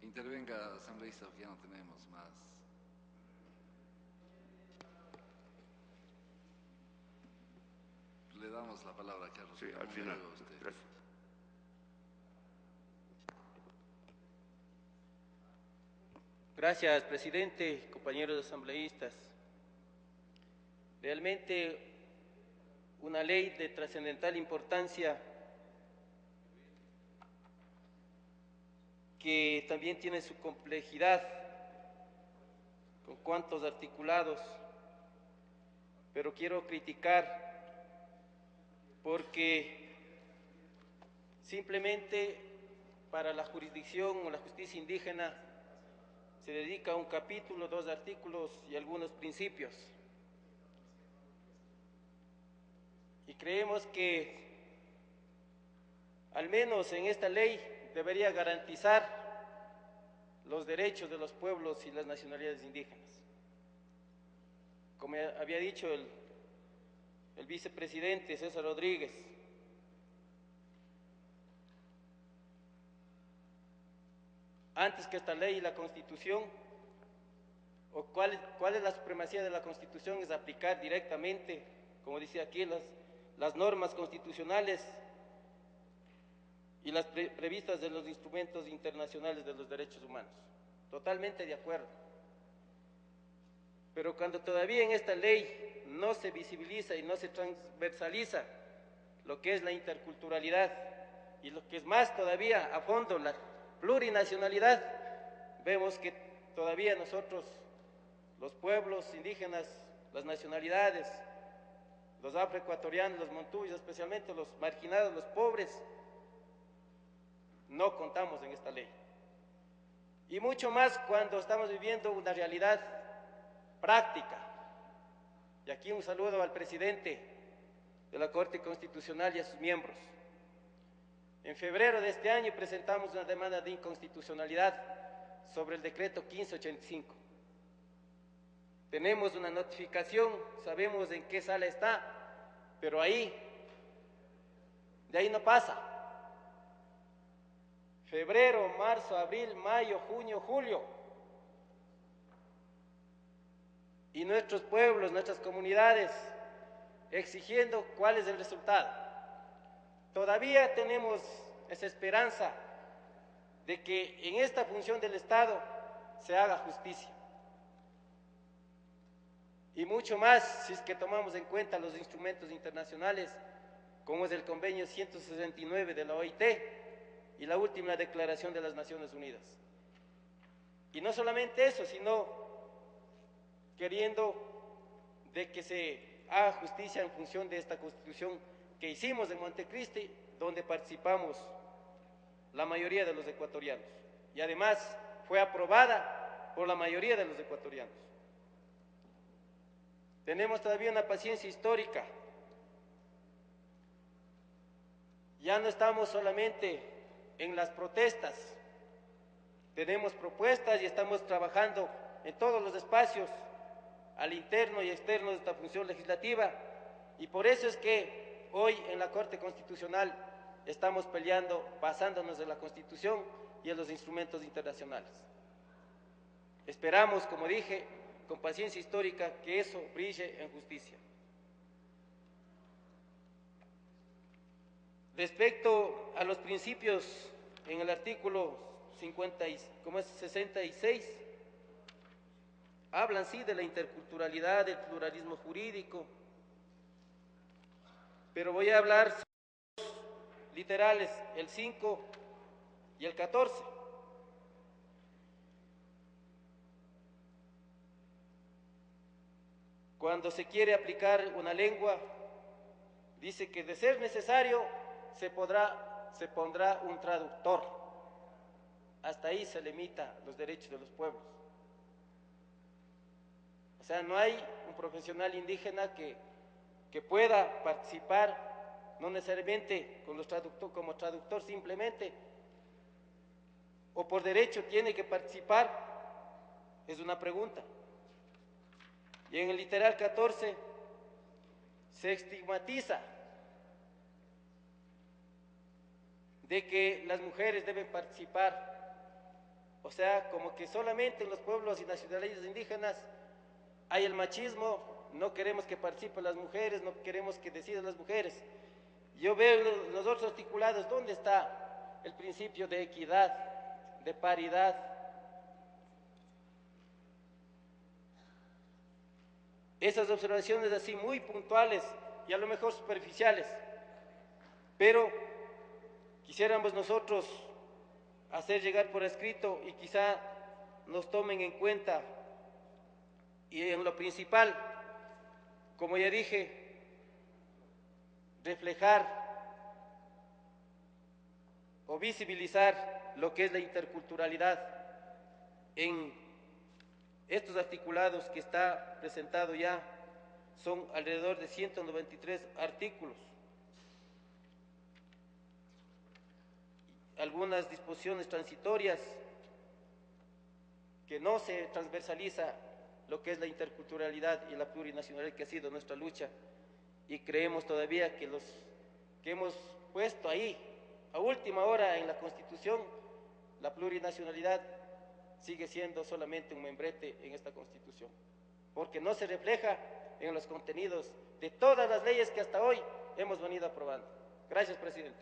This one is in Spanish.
Intervenga, asambleísta, porque ya no tenemos más. Le damos la palabra a Carlos. Sí, al final. Usted. Gracias. Gracias, presidente, compañeros asambleístas. Realmente una ley de trascendental importancia que también tiene su complejidad, con cuantos articulados, pero quiero criticar porque simplemente para la jurisdicción o la justicia indígena se dedica un capítulo, 2 artículos y algunos principios. Y creemos que al menos en esta ley debería garantizar los derechos de los pueblos y las nacionalidades indígenas. Como había dicho el vicepresidente César Rodríguez, antes que esta ley y la Constitución, o cuál es la supremacía de la Constitución, es aplicar directamente, como dice aquí, las normas constitucionales y las previstas de los instrumentos internacionales de los derechos humanos. Totalmente de acuerdo. Pero cuando todavía en esta ley no se visibiliza y no se transversaliza lo que es la interculturalidad y lo que es más todavía a fondo la plurinacionalidad, vemos que todavía nosotros, los pueblos indígenas, las nacionalidades, los afroecuatorianos, los montuyos, especialmente los marginados, los pobres, no contamos en esta ley. Y mucho más cuando estamos viviendo una realidad práctica. Y aquí un saludo al presidente de la Corte Constitucional y a sus miembros. En febrero de este año presentamos una demanda de inconstitucionalidad sobre el decreto 1585. Tenemos una notificación, sabemos en qué sala está, pero de ahí no pasa. Febrero, marzo, abril, mayo, junio, julio. Y nuestros pueblos, nuestras comunidades, exigiendo cuál es el resultado. Todavía tenemos esa esperanza de que en esta función del Estado se haga justicia. Y mucho más si es que tomamos en cuenta los instrumentos internacionales, como es el convenio 169 de la OIT y la última declaración de las Naciones Unidas. Y no solamente eso, sino queriendo de que se haga justicia en función de esta Constitución que hicimos en Montecristi, donde participamos la mayoría de los ecuatorianos. Y además fue aprobada por la mayoría de los ecuatorianos. Tenemos todavía una paciencia histórica. Ya no estamos solamente en las protestas, tenemos propuestas y estamos trabajando en todos los espacios, al interno y externo de esta función legislativa, y por eso es que hoy en la Corte Constitucional estamos peleando basándonos en la Constitución y en los instrumentos internacionales. Esperamos, como dije, con paciencia histórica, que eso brille en justicia. Respecto a los principios en el artículo 66, hablan sí de la interculturalidad, del pluralismo jurídico, pero voy a hablar literales, el 5 y el 14. Cuando se quiere aplicar una lengua, dice que de ser necesario se pondrá un traductor. Hasta ahí se limita los derechos de los pueblos. O sea, no hay un profesional indígena que pueda participar, no necesariamente como traductor simplemente, o por derecho tiene que participar, es una pregunta. Y en el literal 14 se estigmatiza de que las mujeres deben participar O sea, como que solamente en los pueblos y nacionalidades indígenas hay el machismo, no queremos que participen las mujeres, no queremos que decidan las mujeres. Yo veo en los otros articulados, ¿dónde está el principio de equidad, de paridad? Esas observaciones así muy puntuales y a lo mejor superficiales, pero quisiéramos nosotros hacer llegar por escrito y quizá nos tomen en cuenta. Y en lo principal, como ya dije, reflejar o visibilizar lo que es la interculturalidad en estos articulados que está presentado ya. Son alrededor de 193 artículos. Algunas disposiciones transitorias que no se transversaliza lo que es la interculturalidad y la plurinacionalidad, que ha sido nuestra lucha, y creemos todavía que los que hemos puesto ahí a última hora en la Constitución, la plurinacionalidad sigue siendo solamente un membrete en esta Constitución, porque no se refleja en los contenidos de todas las leyes que hasta hoy hemos venido aprobando. Gracias, presidente.